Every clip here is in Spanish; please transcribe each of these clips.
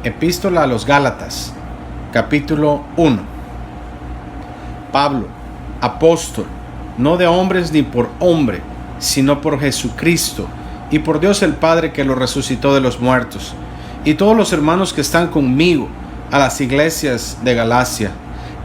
Epístola a los Gálatas, capítulo 1. Pablo, apóstol, no de hombres ni por hombre, sino por Jesucristo y por Dios el Padre que lo resucitó de los muertos, y todos los hermanos que están conmigo, a las iglesias de Galacia.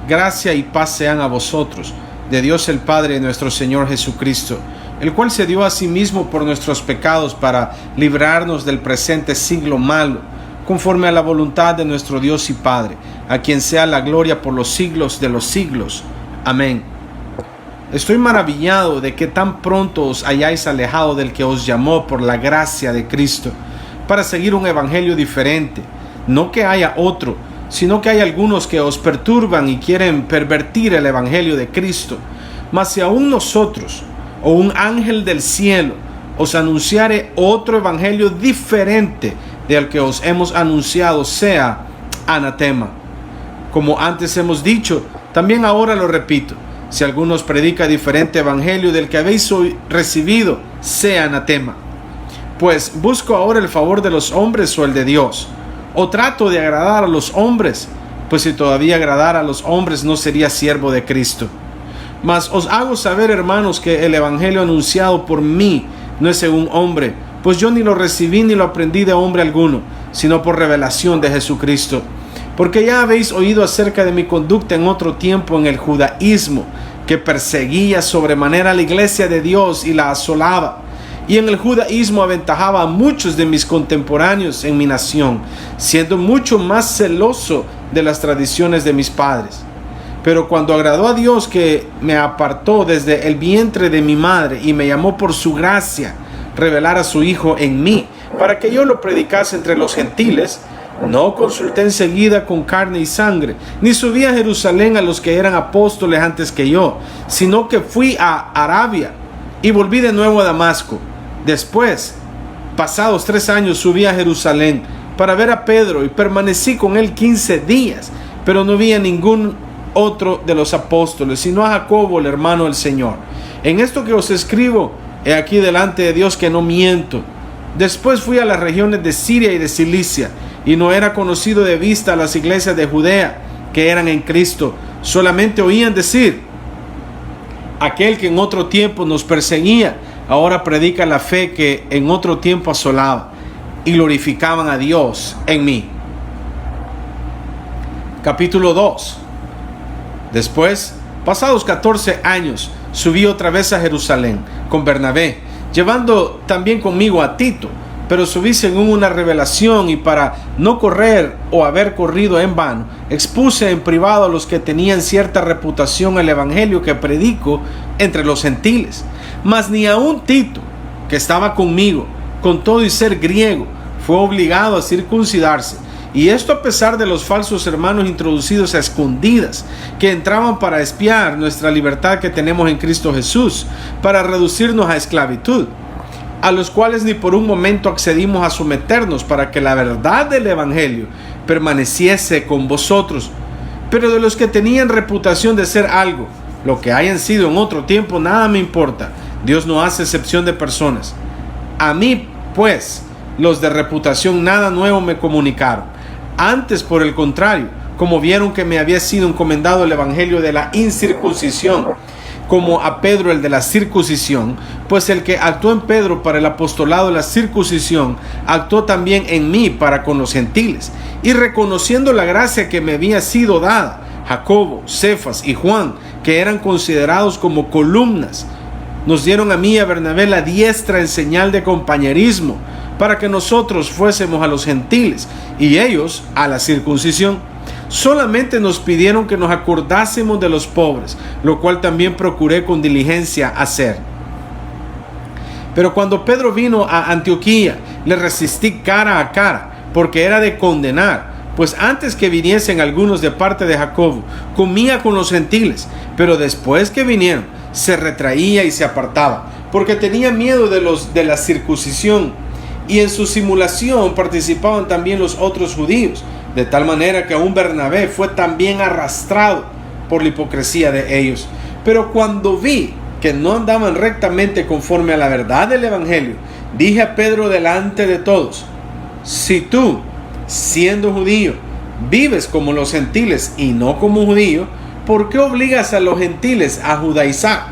Gracia y paz sean a vosotros, de Dios el Padre y nuestro Señor Jesucristo, el cual se dio a sí mismo por nuestros pecados para librarnos del presente siglo malo, conforme a la voluntad de nuestro Dios y Padre, a quien sea la gloria por los siglos de los siglos. Amén. Estoy maravillado de que tan pronto os hayáis alejado del que os llamó por la gracia de Cristo, para seguir un evangelio diferente. No que haya otro, sino que hay algunos que os perturban y quieren pervertir el evangelio de Cristo. Mas si aún nosotros, o un ángel del cielo, os anunciare otro evangelio diferente del que os hemos anunciado, sea anatema. Como antes hemos dicho, también ahora lo repito: si alguno os predica diferente evangelio del que habéis recibido, sea anatema. Pues busco ahora el favor de los hombres o el de Dios, o trato de agradar a los hombres, pues si todavía agradara a los hombres no sería siervo de Cristo. Mas os hago saber, hermanos, que el evangelio anunciado por mí no es según hombre, pues yo ni lo recibí ni lo aprendí de hombre alguno, sino por revelación de Jesucristo. Porque ya habéis oído acerca de mi conducta en otro tiempo en el judaísmo, que perseguía sobremanera a la iglesia de Dios y la asolaba. Y en el judaísmo aventajaba a muchos de mis contemporáneos en mi nación, siendo mucho más celoso de las tradiciones de mis padres. Pero cuando agradó a Dios, que me apartó desde el vientre de mi madre y me llamó por su gracia, revelar a su Hijo en mí, para que yo lo predicase entre los gentiles, no consulté enseguida con carne y sangre, ni subí a Jerusalén a los que eran apóstoles antes que yo, sino que fui a Arabia y volví de nuevo a Damasco. Después, pasados 3 años, subí a Jerusalén para ver a Pedro y permanecí con él 15 días, pero no vi a ningún otro de los apóstoles, sino a Jacobo, el hermano del Señor. En esto que os escribo, he aquí delante de Dios que no miento. Después fui a las regiones de Siria y de Cilicia, y no era conocido de vista a las iglesias de Judea que eran en Cristo. Solamente oían decir: aquel que en otro tiempo nos perseguía, ahora predica la fe que en otro tiempo asolaba, y glorificaban a Dios en mí. Capítulo 2. Después, pasados 14 años, subí otra vez a Jerusalén con Bernabé, llevando también conmigo a Tito, pero subí según una revelación, y para no correr o haber corrido en vano, expuse en privado a los que tenían cierta reputación el evangelio que predico entre los gentiles. Mas ni aun Tito, que estaba conmigo, con todo y ser griego, fue obligado a circuncidarse. Y esto a pesar de los falsos hermanos introducidos a escondidas, que entraban para espiar nuestra libertad que tenemos en Cristo Jesús, para reducirnos a esclavitud, a los cuales ni por un momento accedimos a someternos, para que la verdad del evangelio permaneciese con vosotros. Pero de los que tenían reputación de ser algo, lo que hayan sido en otro tiempo, nada me importa. Dios no hace excepción de personas. A mí, pues, los de reputación nada nuevo me comunicaron. Antes, por el contrario, como vieron que me había sido encomendado el evangelio de la incircuncisión, como a Pedro el de la circuncisión, pues el que actuó en Pedro para el apostolado de la circuncisión, actuó también en mí para con los gentiles. Y reconociendo la gracia que me había sido dada, Jacobo, Cefas y Juan, que eran considerados como columnas, nos dieron a mí y a Bernabé la diestra en señal de compañerismo, para que nosotros fuésemos a los gentiles y ellos a la circuncisión. Solamente nos pidieron que nos acordásemos de los pobres, lo cual también procuré con diligencia hacer. Pero cuando Pedro vino a Antioquía, le resistí cara a cara, porque era de condenar, pues antes que viniesen algunos de parte de Jacobo, comía con los gentiles, pero después que vinieron, se retraía y se apartaba, porque tenía miedo de la circuncisión. Y en su simulación participaban también los otros judíos, de tal manera que aún Bernabé fue también arrastrado por la hipocresía de ellos. Pero cuando vi que no andaban rectamente conforme a la verdad del evangelio, dije a Pedro delante de todos: si tú siendo judío, vives como los gentiles y no como judío, ¿por qué obligas a los gentiles a judaizar?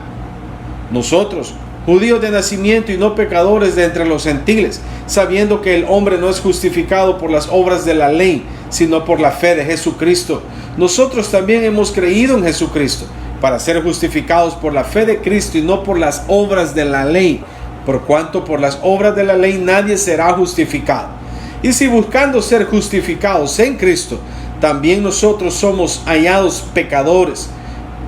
Nosotros, judíos de nacimiento y no pecadores de entre los gentiles, sabiendo que el hombre no es justificado por las obras de la ley, sino por la fe de Jesucristo. Nosotros también hemos creído en Jesucristo para ser justificados por la fe de Cristo y no por las obras de la ley, por cuanto por las obras de la ley nadie será justificado. Y si buscando ser justificados en Cristo, también nosotros somos hallados pecadores,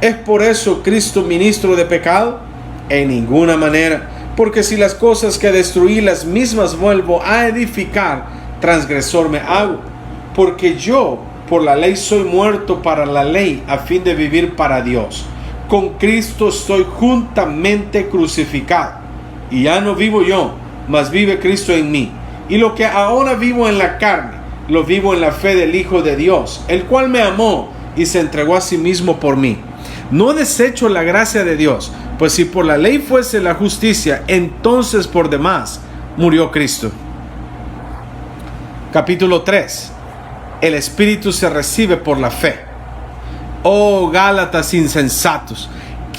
¿es por eso Cristo ministro de pecado? En ninguna manera, porque si las cosas que destruí las mismas vuelvo a edificar, transgresor me hago, porque yo por la ley soy muerto para la ley a fin de vivir para Dios. Con Cristo estoy juntamente crucificado, y ya no vivo yo, mas vive Cristo en mí. Y lo que ahora vivo en la carne, lo vivo en la fe del Hijo de Dios, el cual me amó y se entregó a sí mismo por mí. No desecho la gracia de Dios, pues si por la ley fuese la justicia, entonces por demás murió Cristo. Capítulo 3. El Espíritu se recibe por la fe. Oh Gálatas insensatos,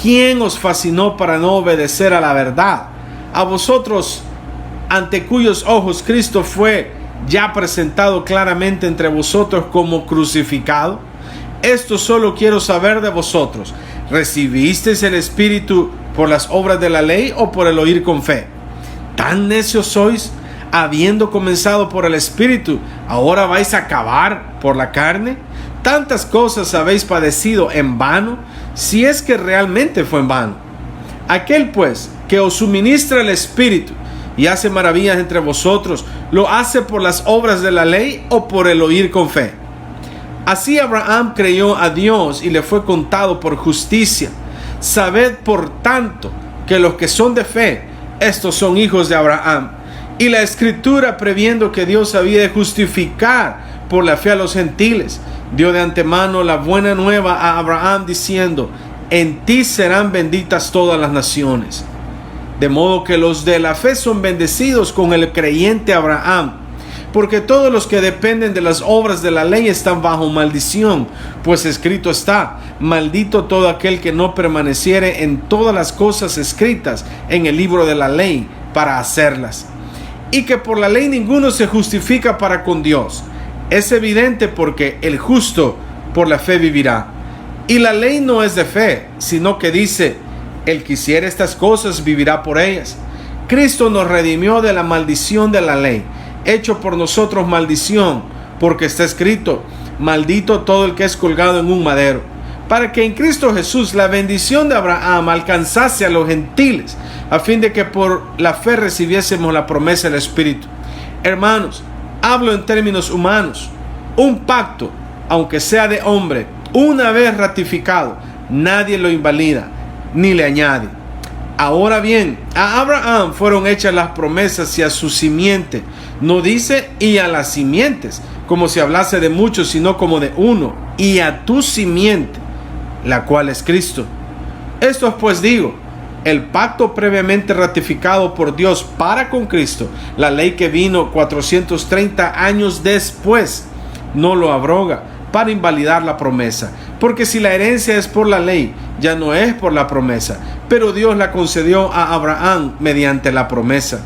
¿quién os fascinó para no obedecer a la verdad? A vosotros, ante cuyos ojos Cristo fue ya presentado claramente entre vosotros como crucificado. Esto solo quiero saber de vosotros: ¿recibisteis el Espíritu por las obras de la ley o por el oír con fe? ¿Tan necios sois? Habiendo comenzado por el Espíritu, ¿ahora vais a acabar por la carne? ¿Tantas cosas habéis padecido en vano? Si es que realmente fue en vano. Aquel pues que os suministra el Espíritu y hace maravillas entre vosotros, ¿lo hace por las obras de la ley o por el oír con fe? Así Abraham creyó a Dios y le fue contado por justicia. Sabed por tanto que los que son de fe, estos son hijos de Abraham. Y la Escritura, previendo que Dios había de justificar por la fe a los gentiles, dio de antemano la buena nueva a Abraham, diciendo: en ti serán benditas todas las naciones. De modo que los de la fe son bendecidos con el creyente Abraham, porque todos los que dependen de las obras de la ley están bajo maldición, pues escrito está: maldito todo aquel que no permaneciere en todas las cosas escritas en el libro de la ley para hacerlas. Y que por la ley ninguno se justifica para con Dios. Es evidente, porque el justo por la fe vivirá. Y la ley no es de fe, sino que dice: el que hiciere estas cosas vivirá por ellas. Cristo nos redimió de la maldición de la ley, hecho por nosotros maldición, porque está escrito: maldito todo el que es colgado en un madero, para que en Cristo Jesús la bendición de Abraham alcanzase a los gentiles, a fin de que por la fe recibiésemos la promesa del Espíritu. Hermanos, hablo en términos humanos. Un pacto, aunque sea de hombre, una vez ratificado, nadie lo invalida ni le añade. Ahora bien, a Abraham fueron hechas las promesas y a su simiente. No dice y a las simientes, como si hablase de muchos, sino como de uno, y a tu simiente, la cual es Cristo. Esto pues digo: el pacto previamente ratificado por Dios para con Cristo, la ley que vino 430 años después, no lo abroga para invalidar la promesa. Porque si la herencia es por la ley, ya no es por la promesa, pero Dios la concedió a Abraham mediante la promesa.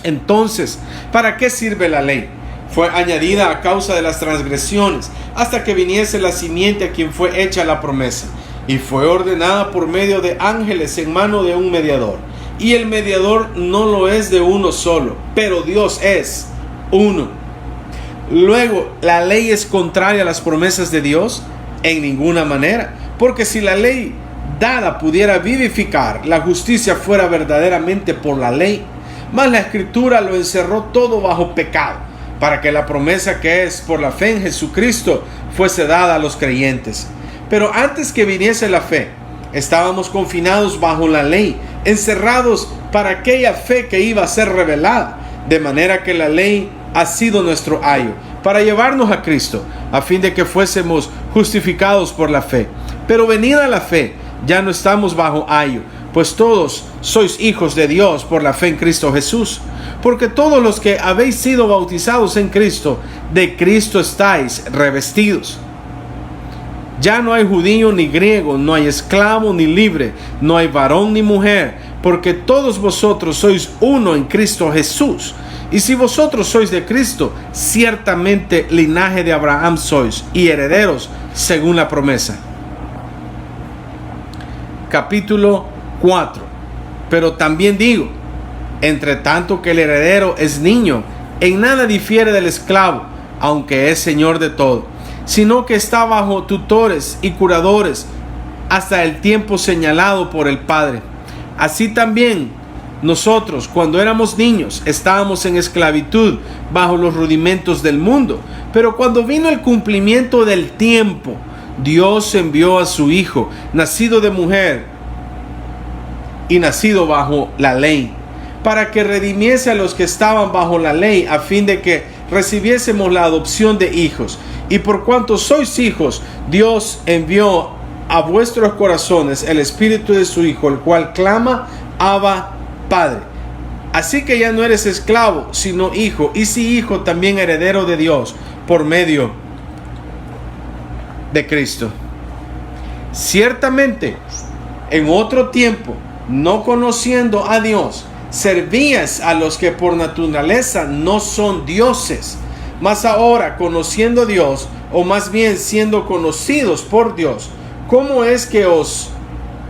Entonces, ¿para qué sirve la ley? Fue añadida a causa de las transgresiones, hasta que viniese la simiente a quien fue hecha la promesa, y fue ordenada por medio de ángeles en mano de un mediador. Y el mediador no lo es de uno solo, pero Dios es uno. Luego, ¿la ley es contraria a las promesas de Dios? En ninguna manera, porque si la ley dada pudiera vivificar, la justicia fuera verdaderamente por la ley. Mas la Escritura lo encerró todo bajo pecado, para que la promesa que es por la fe en Jesucristo fuese dada a los creyentes. Pero antes que viniese la fe, estábamos confinados bajo la ley, encerrados para aquella fe que iba a ser revelada, de manera que la ley ha sido nuestro ayo, para llevarnos a Cristo, a fin de que fuésemos justificados por la fe. Pero venida la fe, ya no estamos bajo ayo, pues todos sois hijos de Dios por la fe en Cristo Jesús. Porque todos los que habéis sido bautizados en Cristo, de Cristo estáis revestidos. Ya no hay judío ni griego, no hay esclavo ni libre, no hay varón ni mujer, porque todos vosotros sois uno en Cristo Jesús. Y si vosotros sois de Cristo, ciertamente linaje de Abraham sois y herederos según la promesa. Capítulo 4. Pero también digo, entre tanto que el heredero es niño, en nada difiere del esclavo, aunque es señor de todo, sino que está bajo tutores y curadores hasta el tiempo señalado por el Padre. Así también nosotros, cuando éramos niños, estábamos en esclavitud bajo los rudimentos del mundo. Pero cuando vino el cumplimiento del tiempo, Dios envió a su Hijo, nacido de mujer y nacido bajo la ley, para que redimiese a los que estaban bajo la ley, a fin de que recibiésemos la adopción de hijos. Y por cuanto sois hijos, Dios envió a vuestros corazones el Espíritu de su Hijo, el cual clama, Abba, Padre. Así que ya no eres esclavo, sino hijo, y si hijo, también heredero de Dios, por medio de Cristo. Ciertamente, en otro tiempo, no conociendo a Dios, servías a los que por naturaleza no son dioses. Mas ahora, conociendo a Dios, o más bien siendo conocidos por Dios, ¿cómo es que os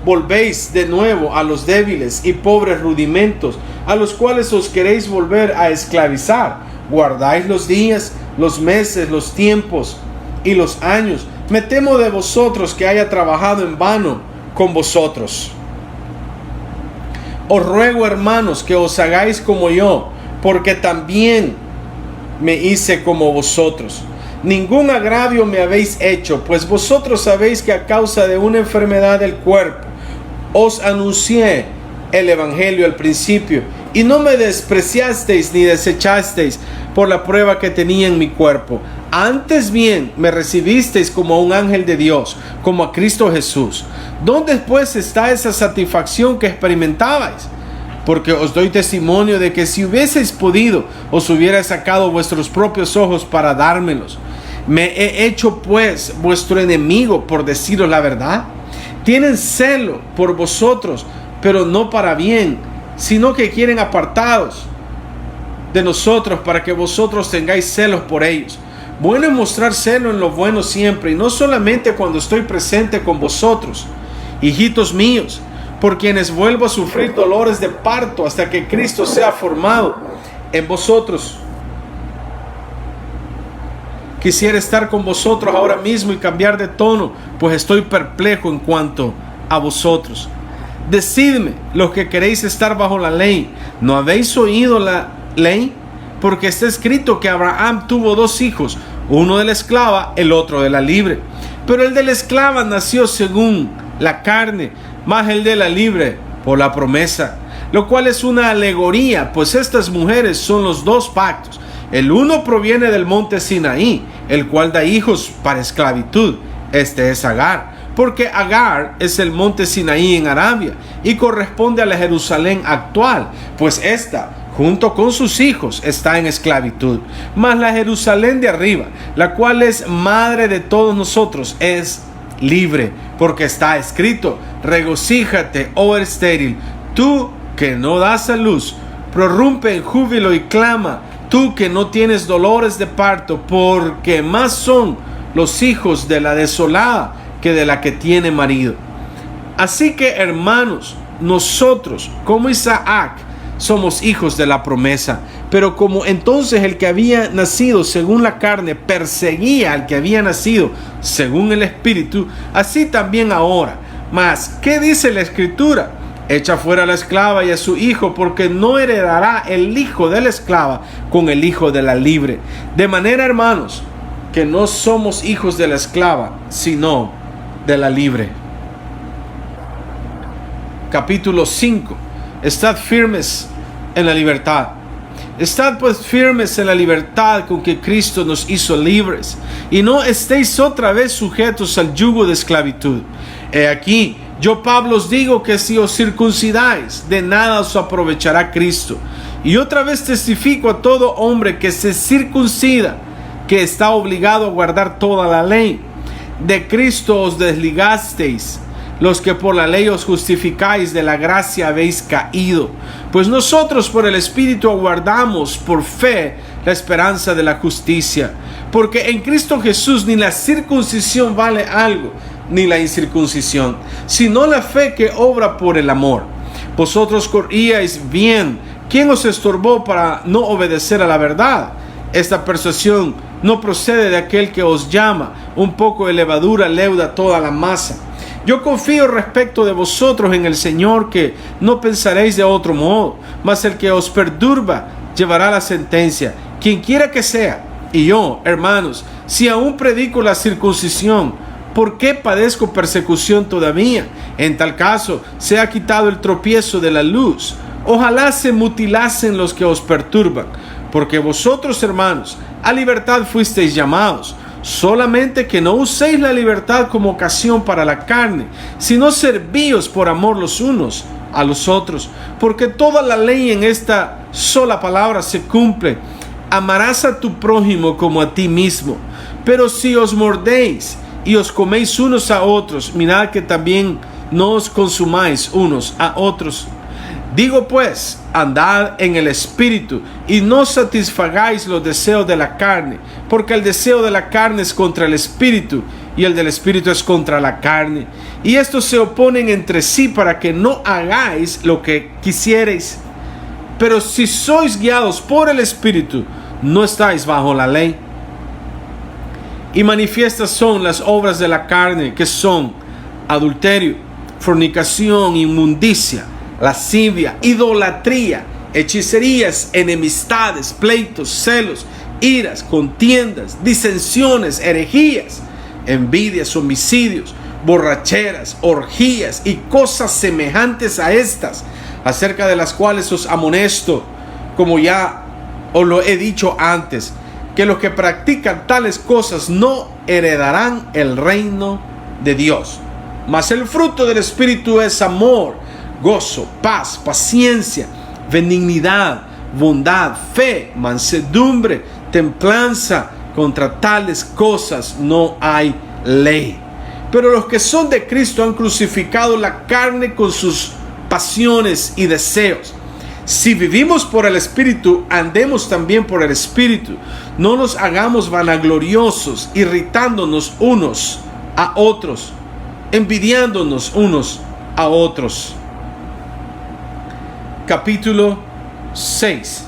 volvéis de nuevo a los débiles y pobres rudimentos, a los cuales os queréis volver a esclavizar? Guardáis los días, los meses, los tiempos y los años. Me temo de vosotros que haya trabajado en vano con vosotros. Os ruego, hermanos, que os hagáis como yo, porque también me hice como vosotros. Ningún agravio me habéis hecho, pues vosotros sabéis que a causa de una enfermedad del cuerpo os anuncié el evangelio al principio, y no me despreciasteis ni desechasteis por la prueba que tenía en mi cuerpo. Antes bien me recibisteis como a un ángel de Dios, como a Cristo Jesús. ¿Dónde pues está esa satisfacción que experimentabais? Porque os doy testimonio de que si hubieseis podido, os hubiera sacado vuestros propios ojos para dármelos. ¿Me he hecho pues vuestro enemigo por deciros la verdad? Tienen celo por vosotros, pero no para bien, sino que quieren apartaros de nosotros para que vosotros tengáis celos por ellos. Bueno es mostrar celo en lo bueno siempre, y no solamente cuando estoy presente con vosotros, hijitos míos, por quienes vuelvo a sufrir dolores de parto hasta que Cristo sea formado en vosotros. Quisiera estar con vosotros ahora mismo y cambiar de tono, pues estoy perplejo en cuanto a vosotros. Decidme, los que queréis estar bajo la ley, ¿no habéis oído la ley? Porque está escrito que Abraham tuvo dos hijos, uno de la esclava, el otro de la libre. Pero el de la esclava nació según la carne, más el de la libre por la promesa, lo cual es una alegoría, pues estas mujeres son los dos pactos. El uno proviene del monte Sinaí, el cual da hijos para esclavitud. Este es Agar, porque Agar es el monte Sinaí en Arabia y corresponde a la Jerusalén actual, pues esta, junto con sus hijos, está en esclavitud. Mas la Jerusalén de arriba, la cual es madre de todos nosotros, es libre, porque está escrito: regocíjate, oh estéril, tú que no das a luz, prorrumpe en júbilo y clama, tú que no tienes dolores de parto, porque más son los hijos de la desolada que de la que tiene marido. Así que, hermanos, nosotros, como Isaac, somos hijos de la promesa. Pero como entonces el que había nacido según la carne perseguía al que había nacido según el Espíritu, así también ahora. Mas, ¿qué dice la Escritura? Echa fuera a la esclava y a su hijo, porque no heredará el hijo de la esclava con el hijo de la libre. De manera, hermanos, que no somos hijos de la esclava, sino de la libre. Capítulo 5. Estad firmes en la libertad. Estad pues firmes en la libertad con que Cristo nos hizo libres, y no estéis otra vez sujetos al yugo de esclavitud. He aquí, Yo, Pablo, os digo que si os circuncidáis, de nada os aprovechará Cristo. Y otra vez testifico a todo hombre que se circuncida, que está obligado a guardar toda la ley. De Cristo os desligasteis, los que por la ley os justificáis, de la gracia habéis caído. Pues nosotros por el Espíritu aguardamos por fe la esperanza de la justicia. Porque en Cristo Jesús ni la circuncisión vale algo, ni la incircuncisión, sino la fe que obra por el amor. Vosotros corríais bien. ¿Quién os estorbó para no obedecer a la verdad? Esta persuasión no procede de aquel que os llama. Un poco de levadura leuda toda la masa. Yo confío respecto de vosotros en el Señor, que no pensaréis de otro modo, mas el que os perturba llevará la sentencia, quien quiera que sea. Y yo, hermanos, si aún predico la circuncisión, ¿por qué padezco persecución todavía? En tal caso, se ha quitado el tropiezo de la luz. Ojalá se mutilasen los que os perturban, porque vosotros, hermanos, a libertad fuisteis llamados, solamente que no uséis la libertad como ocasión para la carne, sino servíos por amor los unos a los otros, porque toda la ley en esta sola palabra se cumple: amarás a tu prójimo como a ti mismo. Pero si os mordéis y os coméis unos a otros, mirad que también no os consumáis unos a otros. Digo pues, andad en el Espíritu, y no satisfagáis los deseos de la carne, porque el deseo de la carne es contra el Espíritu, y el del Espíritu es contra la carne. Y estos se oponen entre sí para que no hagáis lo que quisierais. Pero si sois guiados por el Espíritu, no estáis bajo la ley. Y manifiestas son las obras de la carne, que son adulterio, fornicación, inmundicia, lascivia, idolatría, hechicerías, enemistades, pleitos, celos, iras, contiendas, disensiones, herejías, envidias, homicidios, borracheras, orgías y cosas semejantes a estas, acerca de las cuales os amonesto, como ya os lo he dicho antes, que los que practican tales cosas no heredarán el reino de Dios. Mas el fruto del Espíritu es amor, gozo, paz, paciencia, benignidad, bondad, fe, mansedumbre, templanza. Contra tales cosas no hay ley. Pero los que son de Cristo han crucificado la carne con sus pasiones y deseos. Si vivimos por el Espíritu, andemos también por el Espíritu. No nos hagamos vanagloriosos, irritándonos unos a otros, envidiándonos unos a otros. Capítulo 6.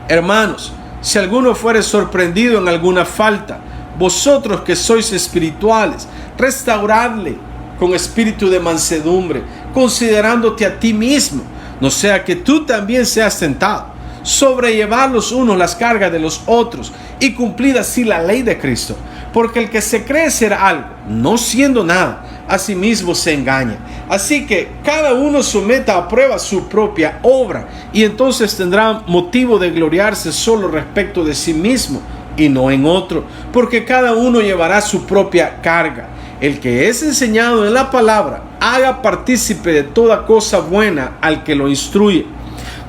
Hermanos, si alguno fuere sorprendido en alguna falta, vosotros que sois espirituales, restauradle con espíritu de mansedumbre, considerándote a ti mismo, no sea que tú también seas tentado. Sobrellevad los unos las cargas de los otros, y cumplid así la ley de Cristo. Porque el que se cree ser algo, no siendo nada, a sí mismo se engaña. Así que cada uno someta a prueba su propia obra, y entonces tendrá motivo de gloriarse solo respecto de sí mismo y no en otro, porque cada uno llevará su propia carga. El que es enseñado en la palabra, haga partícipe de toda cosa buena al que lo instruye.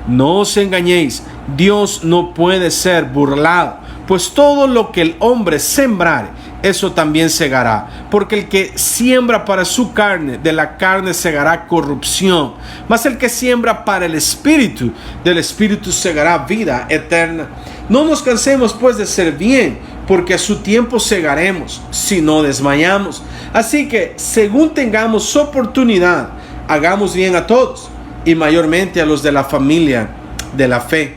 No os engañéis, Dios no puede ser burlado, pues todo lo que el hombre sembrare, eso también segará. Porque el que siembra para su carne, de la carne segará corrupción. Mas el que siembra para el Espíritu, del Espíritu segará vida eterna. No nos cansemos pues de hacer bien, porque a su tiempo segaremos, si no desmayamos. Así que, según tengamos oportunidad, hagamos bien a todos, y mayormente a los de la familia de la fe.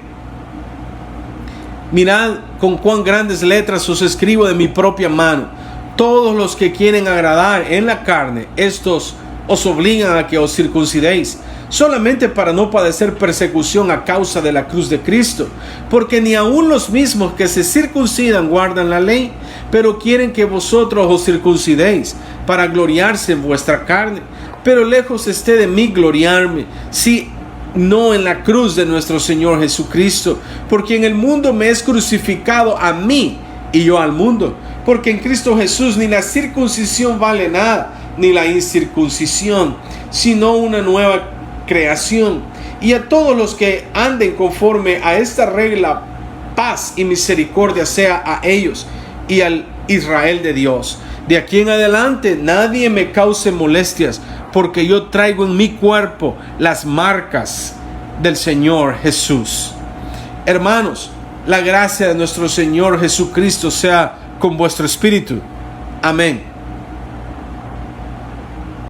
Mirad con cuán grandes letras os escribo de mi propia mano. Todos los que quieren agradar en la carne, estos os obligan a que os circuncidéis, solamente para no padecer persecución a causa de la cruz de Cristo. Porque ni aun los mismos que se circuncidan guardan la ley, pero quieren que vosotros os circuncidéis, para gloriarse en vuestra carne. Pero lejos esté de mí gloriarme, si no en la cruz de nuestro Señor Jesucristo, porque en el mundo me es crucificado a mí y yo al mundo, porque en Cristo Jesús ni la circuncisión vale nada, ni la incircuncisión, sino una nueva creación. Y a todos los que anden conforme a esta regla, paz y misericordia sea a ellos y al Israel de Dios. De aquí en adelante nadie me cause molestias, porque yo traigo en mi cuerpo las marcas del Señor Jesús. Hermanos, la gracia de nuestro Señor Jesucristo sea con vuestro espíritu. Amén.